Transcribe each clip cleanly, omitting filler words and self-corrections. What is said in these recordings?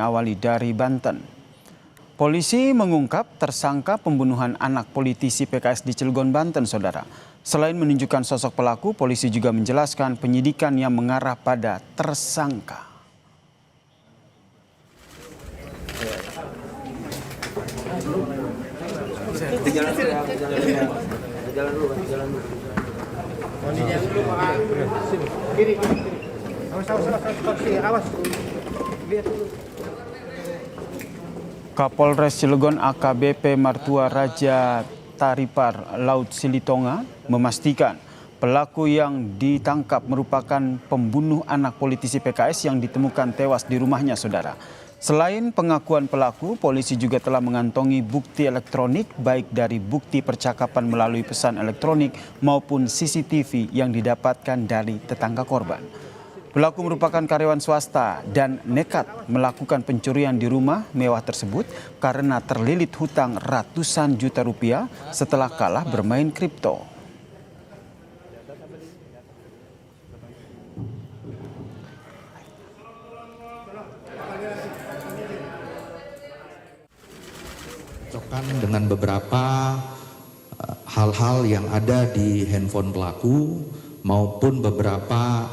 kami awali dari Banten. Polisi mengungkap tersangka pembunuhan anak politisi PKS di Cilegon, Banten, saudara. Selain menunjukkan sosok pelaku, polisi juga menjelaskan penyidikan yang mengarah pada tersangka. Kapolres Cilegon AKBP Martua Raja Taripar Laut Silitonga memastikan pelaku yang ditangkap merupakan pembunuh anak politisi PKS yang ditemukan tewas di rumahnya, saudara. Selain pengakuan pelaku, polisi juga telah mengantongi bukti elektronik baik dari bukti percakapan melalui pesan elektronik maupun CCTV yang didapatkan dari tetangga korban. Pelaku merupakan karyawan swasta dan nekat melakukan pencurian di rumah mewah tersebut karena terlilit hutang ratusan juta rupiah setelah kalah bermain kripto. Dengan beberapa hal-hal yang ada di handphone pelaku maupun beberapa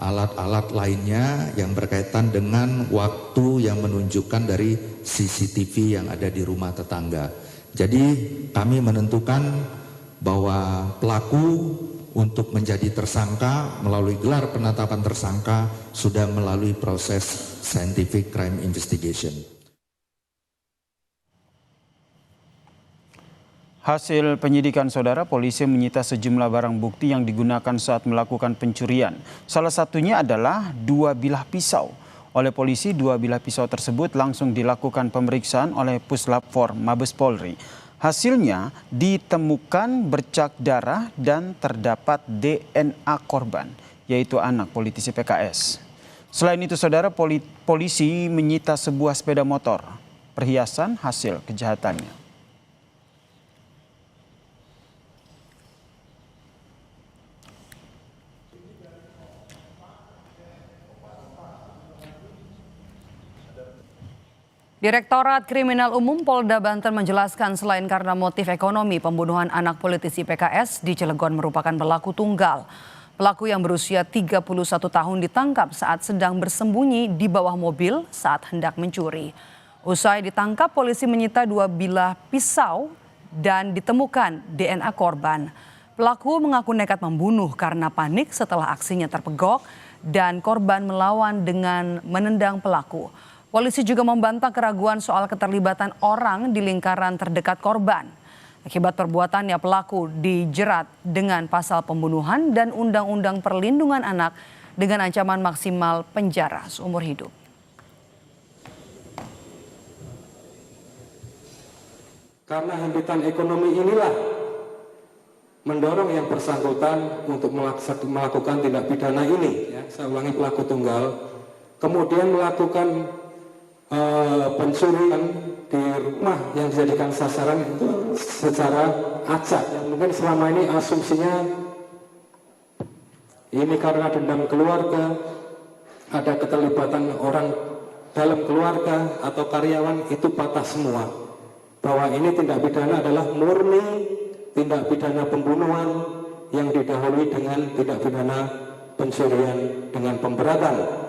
alat-alat lainnya yang berkaitan dengan waktu yang menunjukkan dari CCTV yang ada di rumah tetangga. Jadi kami menentukan bahwa pelaku untuk menjadi tersangka melalui gelar penetapan tersangka sudah melalui proses scientific crime investigation. Hasil penyidikan, saudara, polisi menyita sejumlah barang bukti yang digunakan saat melakukan pencurian. Salah satunya adalah 2 bilah pisau. Oleh polisi, 2 bilah pisau tersebut langsung dilakukan pemeriksaan oleh Puslap 4 Mabes Polri. Hasilnya ditemukan bercak darah dan terdapat DNA korban, yaitu anak politisi PKS. Selain itu, saudara, polisi menyita sebuah sepeda motor, perhiasan hasil kejahatannya. Direktorat Kriminal Umum Polda Banten menjelaskan selain karena motif ekonomi, pembunuhan anak politisi PKS di Cilegon merupakan pelaku tunggal. Pelaku yang berusia 31 tahun ditangkap saat sedang bersembunyi di bawah mobil saat hendak mencuri. Usai ditangkap, polisi menyita 2 bilah pisau dan ditemukan DNA korban. Pelaku mengaku nekat membunuh karena panik setelah aksinya terpegok dan korban melawan dengan menendang pelaku. Polisi juga membantah keraguan soal keterlibatan orang di lingkaran terdekat korban. Akibat perbuatannya, pelaku dijerat dengan pasal pembunuhan dan Undang-Undang Perlindungan Anak dengan ancaman maksimal penjara seumur hidup. Karena himpitan ekonomi inilah mendorong yang bersangkutan untuk melakukan tindak pidana ini. Ya, saya ulangi, pelaku tunggal, kemudian melakukan pencurian di rumah yang dijadikan sasaran itu secara acak. Yang mungkin selama ini asumsinya ini karena dendam keluarga, ada keterlibatan orang dalam keluarga atau karyawan, itu patah semua. Bahwa ini tindak pidana adalah murni tindak pidana pembunuhan yang didahului dengan tindak pidana pencurian dengan pemberatan.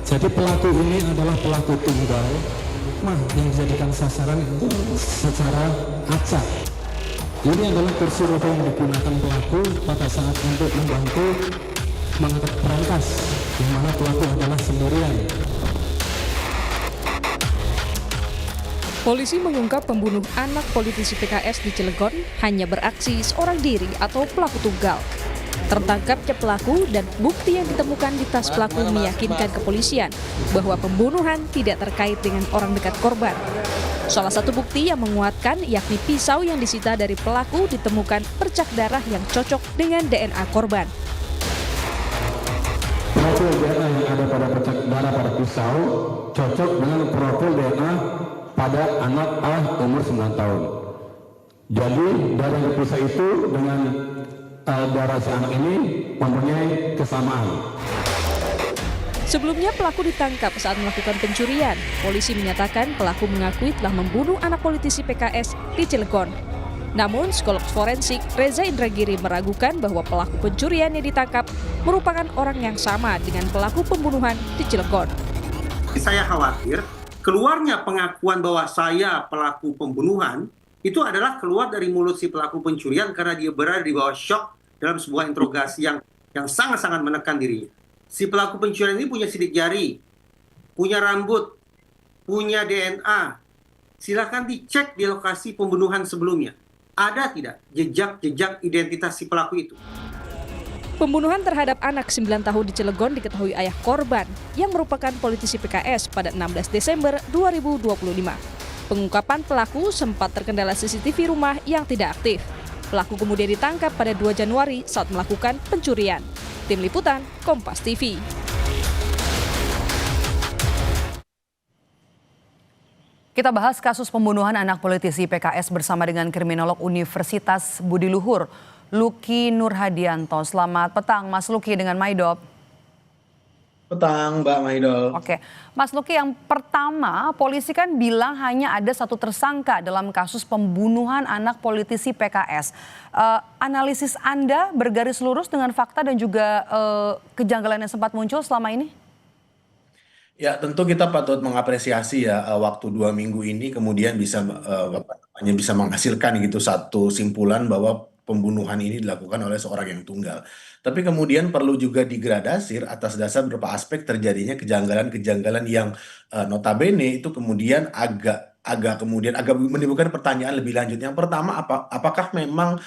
Jadi pelaku ini adalah pelaku tunggal, yang dijadikan sasaran itu secara acak. Ini adalah kursi roda yang digunakan pelaku pada saat untuk membantu mengangkat berangkas, di mana pelaku adalah sendirian. Polisi mengungkap pembunuh anak politisi PKS di Cilegon hanya beraksi seorang diri atau pelaku tunggal. Tertangkapnya pelaku dan bukti yang ditemukan di tas pelaku meyakinkan kepolisian bahwa pembunuhan tidak terkait dengan orang dekat korban. Salah satu bukti yang menguatkan yakni pisau yang disita dari pelaku ditemukan bercak darah yang cocok dengan DNA korban. Profil DNA yang ada pada bercak darah pada pisau cocok dengan profil DNA pada anak A umur 9 tahun. Jadi darah yang diperiksa itu dengan saudara si anak ini mempunyai kesamaan. Sebelumnya pelaku ditangkap saat melakukan pencurian. Polisi menyatakan pelaku mengakui telah membunuh anak politisi PKS di Cilegon. Namun, psikolog forensik Reza Indragiri meragukan bahwa pelaku pencurian yang ditangkap merupakan orang yang sama dengan pelaku pembunuhan di Cilegon. Saya khawatir keluarnya pengakuan bahwa saya pelaku pembunuhan itu adalah keluar dari mulut si pelaku pencurian karena dia berada di bawah shock dalam sebuah interogasi yang sangat-sangat menekan dirinya. Si pelaku pencurian ini punya sidik jari, punya rambut, punya DNA. Silakan dicek di lokasi pembunuhan sebelumnya. Ada tidak jejak-jejak identitas si pelaku itu? Pembunuhan terhadap anak 9 tahun di Cilegon diketahui ayah korban yang merupakan politisi PKS pada 16 Desember 2025. Pengungkapan pelaku sempat terkendala CCTV rumah yang tidak aktif. Pelaku kemudian ditangkap pada 2 Januari saat melakukan pencurian. Tim Liputan, Kompas TV. Kita bahas kasus pembunuhan anak politisi PKS bersama dengan kriminolog Universitas Budi Luhur, Luki Nurhadianto. Selamat petang Mas Luki dengan Maidop. Petang Mbak Maidol. Oke, Mas Luki, yang pertama polisi kan bilang hanya ada 1 tersangka dalam kasus pembunuhan anak politisi PKS. Analisis Anda bergaris lurus dengan fakta dan juga kejanggalan yang sempat muncul selama ini? Ya tentu kita patut mengapresiasi ya waktu 2 minggu ini kemudian bisa bisa menghasilkan gitu satu simpulan bahwa pembunuhan ini dilakukan oleh seorang yang tunggal. Tapi kemudian perlu juga digradasi atas dasar beberapa aspek terjadinya kejanggalan-kejanggalan yang notabene itu kemudian agak menimbulkan pertanyaan lebih lanjut. Yang pertama, apakah memang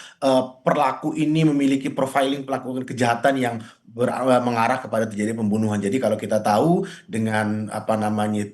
pelaku ini memiliki profiling pelaku kejahatan yang mengarah kepada terjadi pembunuhan. Jadi kalau kita tahu dengan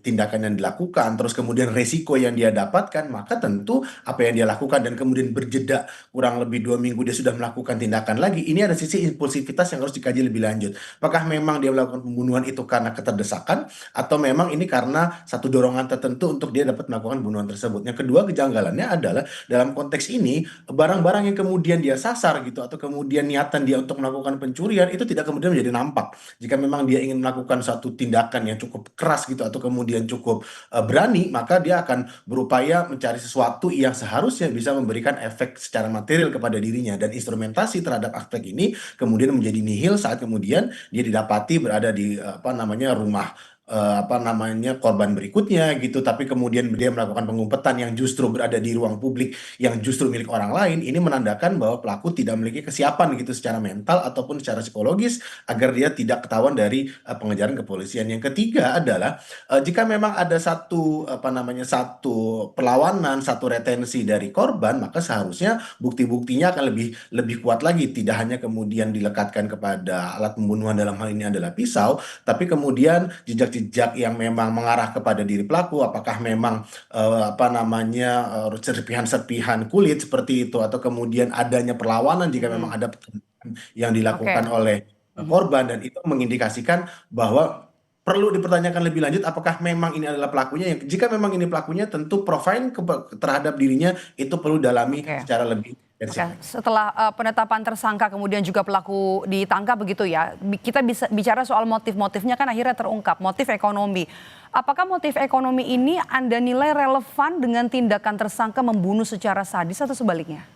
tindakan yang dilakukan, terus kemudian resiko yang dia dapatkan, maka tentu apa yang dia lakukan dan kemudian berjeda kurang lebih 2 minggu dia sudah melakukan tindakan lagi. Ini ada sisi impulsivitas yang harus dikaji lebih lanjut. Apakah memang dia melakukan pembunuhan itu karena keterdesakan atau memang ini karena satu dorongan tertentu untuk dia dapat melakukan pembunuhan tersebut. Yang kedua kejanggalannya adalah dalam konteks ini barang-barang yang kemudian dia sasar gitu atau kemudian niatan dia untuk melakukan pencurian itu tidak kemudian menjadi nampak. Jika memang dia ingin melakukan suatu tindakan yang cukup keras gitu atau kemudian cukup berani, maka dia akan berupaya mencari sesuatu yang seharusnya bisa memberikan efek secara material kepada dirinya, dan instrumentasi terhadap aspek ini kemudian menjadi nihil saat kemudian dia didapati berada di rumah korban berikutnya gitu, tapi kemudian dia melakukan pengumpetan yang justru berada di ruang publik yang justru milik orang lain. Ini menandakan bahwa pelaku tidak memiliki kesiapan gitu secara mental ataupun secara psikologis agar dia tidak ketahuan dari pengejaran kepolisian. Yang ketiga adalah jika memang ada satu perlawanan, satu retensi dari korban, maka seharusnya bukti-buktinya akan lebih kuat lagi, tidak hanya kemudian dilekatkan kepada alat pembunuhan, dalam hal ini adalah pisau, tapi kemudian jejak yang memang mengarah kepada diri pelaku, apakah memang serpihan-serpihan kulit seperti itu, atau kemudian adanya perlawanan jika memang ada yang dilakukan oleh korban, dan itu mengindikasikan bahwa perlu dipertanyakan lebih lanjut apakah memang ini adalah pelakunya. Jika memang ini pelakunya, tentu profil terhadap dirinya itu perlu dalami secara lebih. Setelah penetapan tersangka kemudian juga pelaku ditangkap begitu ya, kita bisa bicara soal motif-motifnya kan akhirnya terungkap, motif ekonomi. Apakah motif ekonomi ini Anda nilai relevan dengan tindakan tersangka membunuh secara sadis atau sebaliknya?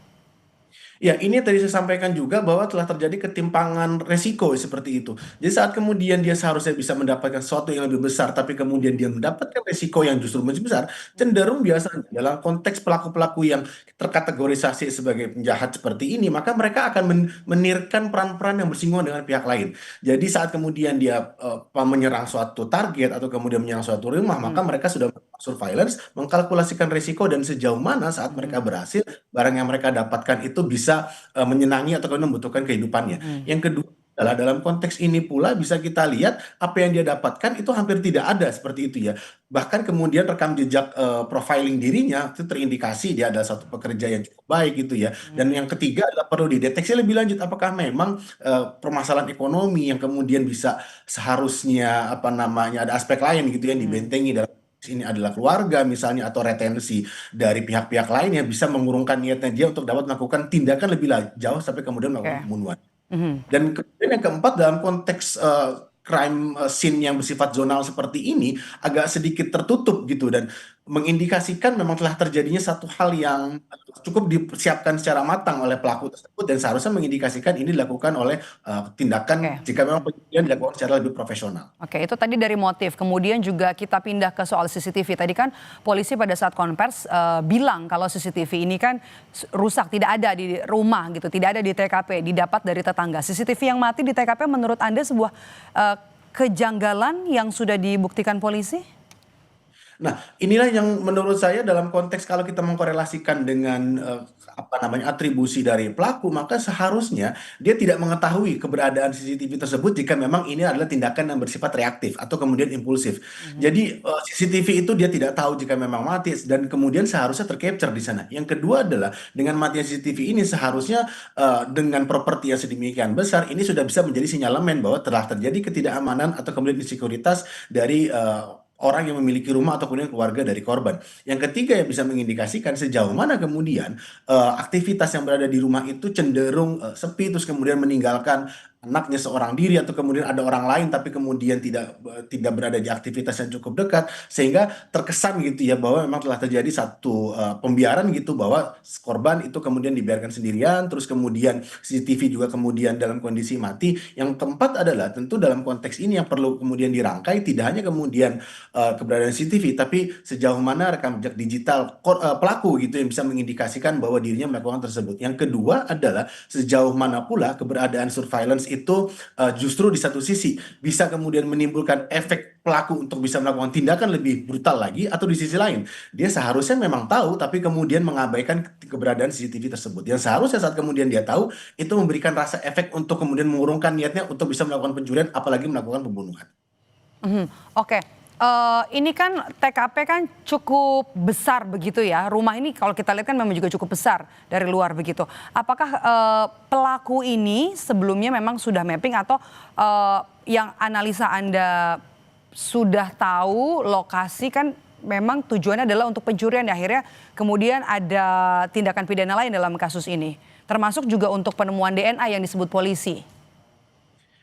Ya, ini tadi saya sampaikan juga bahwa telah terjadi ketimpangan resiko seperti itu. Jadi saat kemudian dia seharusnya bisa mendapatkan sesuatu yang lebih besar, tapi kemudian dia mendapatkan resiko yang justru lebih besar, cenderung biasanya dalam konteks pelaku-pelaku yang terkategorisasi sebagai penjahat seperti ini, maka mereka akan menirkan peran-peran yang bersinggungan dengan pihak lain. Jadi saat kemudian dia menyerang suatu target atau kemudian menyerang suatu rumah, maka mereka sudah surveillance, mengkalkulasikan resiko dan sejauh mana saat mereka berhasil, barang yang mereka dapatkan itu bisa menyenangi atau membutuhkan kehidupannya. Yang kedua adalah dalam konteks ini pula bisa kita lihat apa yang dia dapatkan itu hampir tidak ada seperti itu ya. Bahkan kemudian rekam jejak profiling dirinya itu terindikasi dia adalah satu pekerja yang cukup baik gitu ya. Dan yang ketiga adalah perlu dideteksi lebih lanjut apakah memang permasalahan ekonomi yang kemudian bisa seharusnya ada aspek lain gitu yang dibentengi dalam ini adalah keluarga misalnya atau retensi dari pihak-pihak lain yang bisa mengurungkan niatnya dia untuk dapat melakukan tindakan lebih jauh sampai kemudian Oke. melakukan pembunuhan. Mhm. Dan kemudian yang keempat dalam konteks crime scene yang bersifat zonal seperti ini agak sedikit tertutup gitu dan mengindikasikan memang telah terjadinya satu hal yang cukup dipersiapkan secara matang oleh pelaku tersebut dan seharusnya mengindikasikan ini dilakukan oleh tindakan Oke. jika memang pencurian dilakukan secara lebih profesional. Oke, itu tadi dari motif. Kemudian juga kita pindah ke soal CCTV. Tadi kan polisi pada saat konvers bilang kalau CCTV ini kan rusak, tidak ada di rumah gitu, tidak ada di TKP, didapat dari tetangga. CCTV yang mati di TKP menurut Anda sebuah kejanggalan yang sudah dibuktikan polisi? Nah, inilah yang menurut saya dalam konteks kalau kita mengkorelasikan dengan atribusi dari pelaku, maka seharusnya dia tidak mengetahui keberadaan CCTV tersebut jika memang ini adalah tindakan yang bersifat reaktif atau kemudian impulsif. Jadi CCTV itu dia tidak tahu jika memang mati dan kemudian seharusnya tercapture di sana. Yang kedua adalah dengan matinya CCTV ini seharusnya dengan properti yang sedemikian besar ini sudah bisa menjadi sinyalemen bahwa telah terjadi ketidakamanan atau kemudian insekuritas dari orang yang memiliki rumah atau kemudian keluarga dari korban. Yang ketiga yang bisa mengindikasikan sejauh mana kemudian aktivitas yang berada di rumah itu cenderung sepi terus kemudian meninggalkan anaknya seorang diri atau kemudian ada orang lain tapi kemudian tidak berada di aktivitas yang cukup dekat sehingga terkesan gitu ya bahwa memang telah terjadi satu pembiaran gitu bahwa korban itu kemudian dibiarkan sendirian terus kemudian CCTV juga kemudian dalam kondisi mati. Yang keempat adalah tentu dalam konteks ini yang perlu kemudian dirangkai tidak hanya kemudian keberadaan CCTV tapi sejauh mana rekam jejak digital pelaku gitu yang bisa mengindikasikan bahwa dirinya melakukan tersebut. Yang kedua adalah sejauh mana pula keberadaan surveillance itu justru di satu sisi bisa kemudian menimbulkan efek pelaku untuk bisa melakukan tindakan lebih brutal lagi atau di sisi lain dia seharusnya memang tahu tapi kemudian mengabaikan keberadaan CCTV tersebut. Yang seharusnya saat kemudian dia tahu itu memberikan rasa efek untuk kemudian mengurungkan niatnya untuk bisa melakukan pencurian apalagi melakukan pembunuhan. Oke. Ini kan TKP kan cukup besar begitu ya. Rumah ini kalau kita lihat kan memang juga cukup besar dari luar begitu. Apakah pelaku ini sebelumnya memang sudah mapping atau yang analisa Anda sudah tahu lokasi kan memang tujuannya adalah untuk pencurian akhirnya kemudian ada tindakan pidana lain dalam kasus ini. Termasuk juga untuk penemuan DNA yang disebut polisi.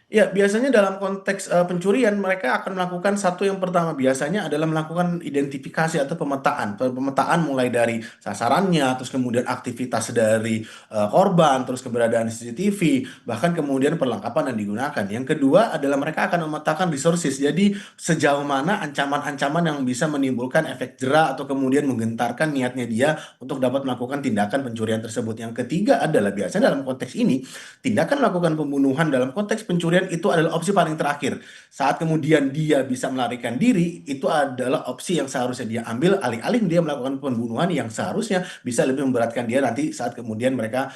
Ya, biasanya dalam konteks pencurian mereka akan melakukan satu yang pertama biasanya adalah melakukan identifikasi atau pemetaan. Pemetaan mulai dari sasarannya, terus kemudian aktivitas dari korban, terus keberadaan CCTV, bahkan kemudian perlengkapan yang digunakan. Yang kedua adalah mereka akan memetakan resources. Jadi sejauh mana ancaman-ancaman yang bisa menimbulkan efek jera atau kemudian menggentarkan niatnya dia untuk dapat melakukan tindakan pencurian tersebut. Yang ketiga adalah biasanya dalam konteks ini tindakan melakukan pembunuhan dalam konteks pencurian itu adalah opsi paling terakhir. Saat kemudian dia bisa melarikan diri, itu adalah opsi yang seharusnya dia ambil alih-alih dia melakukan pembunuhan yang seharusnya bisa lebih memberatkan dia nanti saat kemudian mereka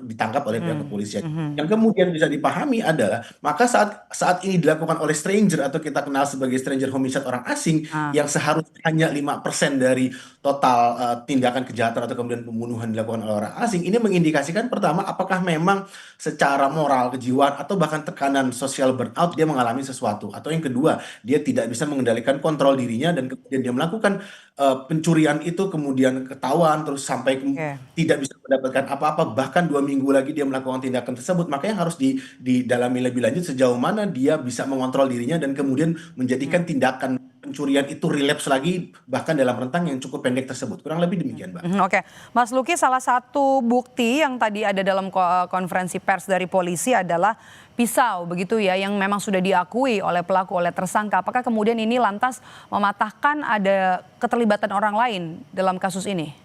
ditangkap oleh pihak kepolisian. Yang kemudian bisa dipahami adalah maka saat ini dilakukan oleh stranger atau kita kenal sebagai stranger homicide orang asing yang seharusnya hanya 5% dari total tindakan kejahatan atau kemudian pembunuhan dilakukan oleh orang asing, ini mengindikasikan pertama apakah memang secara moral, kejiwaan atau bahkan tekanan sosial burnout dia mengalami sesuatu, atau yang kedua dia tidak bisa mengendalikan kontrol dirinya dan kemudian dia melakukan pencurian itu kemudian ketahuan terus sampai tidak bisa mendapatkan apa-apa bahkan 2 minggu lagi dia melakukan tindakan tersebut. Makanya harus didalami lebih lanjut sejauh mana dia bisa mengontrol dirinya dan kemudian menjadikan tindakan pencurian itu relapse lagi bahkan dalam rentang yang cukup pendek tersebut. Kurang lebih demikian, Mbak. Oke, Mas Luki, salah satu bukti yang tadi ada dalam konferensi pers dari polisi adalah pisau begitu ya yang memang sudah diakui oleh pelaku, oleh tersangka. Apakah kemudian ini lantas mematahkan ada keterlibatan orang lain dalam kasus ini?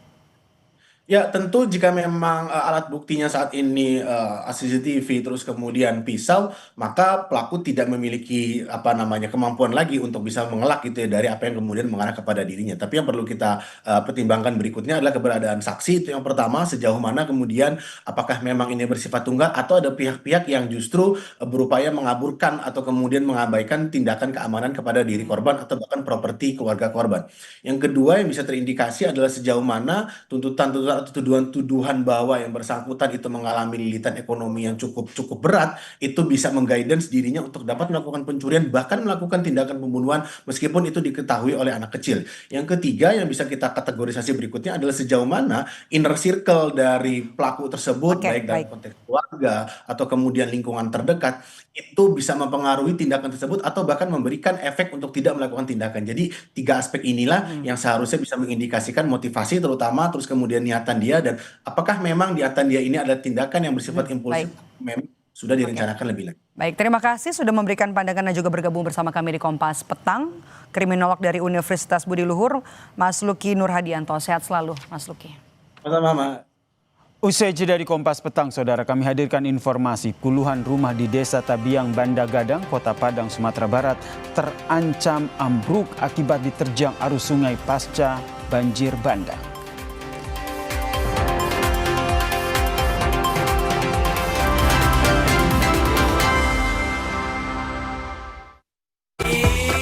Ya tentu jika memang alat buktinya saat ini CCTV terus kemudian pisau, maka pelaku tidak memiliki kemampuan lagi untuk bisa mengelak gitu ya dari apa yang kemudian mengarah kepada dirinya. Tapi yang perlu kita pertimbangkan berikutnya adalah keberadaan saksi. Itu yang pertama, sejauh mana kemudian apakah memang ini bersifat tunggal atau ada pihak-pihak yang justru berupaya mengaburkan atau kemudian mengabaikan tindakan keamanan kepada diri korban atau bahkan properti keluarga korban. Yang kedua yang bisa terindikasi adalah sejauh mana tuntutan-tuntutan atau tuduhan-tuduhan bahwa yang bersangkutan itu mengalami lilitan ekonomi yang cukup berat, itu bisa mengguidance dirinya untuk dapat melakukan pencurian, bahkan melakukan tindakan pembunuhan meskipun itu diketahui oleh anak kecil. Yang ketiga yang bisa kita kategorisasi berikutnya adalah sejauh mana inner circle dari pelaku tersebut, baik dalam konteks keluarga atau kemudian lingkungan terdekat, itu bisa mempengaruhi tindakan tersebut atau bahkan memberikan efek untuk tidak melakukan tindakan. Jadi 3 aspek inilah yang seharusnya bisa mengindikasikan motivasi terutama, terus kemudian niatan dia, dan apakah memang niatan dia ini adalah tindakan yang bersifat impulsif, memang sudah direncanakan lebih lanjut. Baik, terima kasih sudah memberikan pandangan dan juga bergabung bersama kami di Kompas Petang. Kriminolog dari Universitas Budi Luhur, Mas Lucky Nurhadianto. Sehat selalu, Mas Lucky. Sama-sama. Usai jeda di Kompas Petang, saudara, kami hadirkan informasi puluhan rumah di Desa Tabiang, Banda Gadang, Kota Padang, Sumatera Barat terancam ambruk akibat diterjang arus sungai pasca banjir bandang.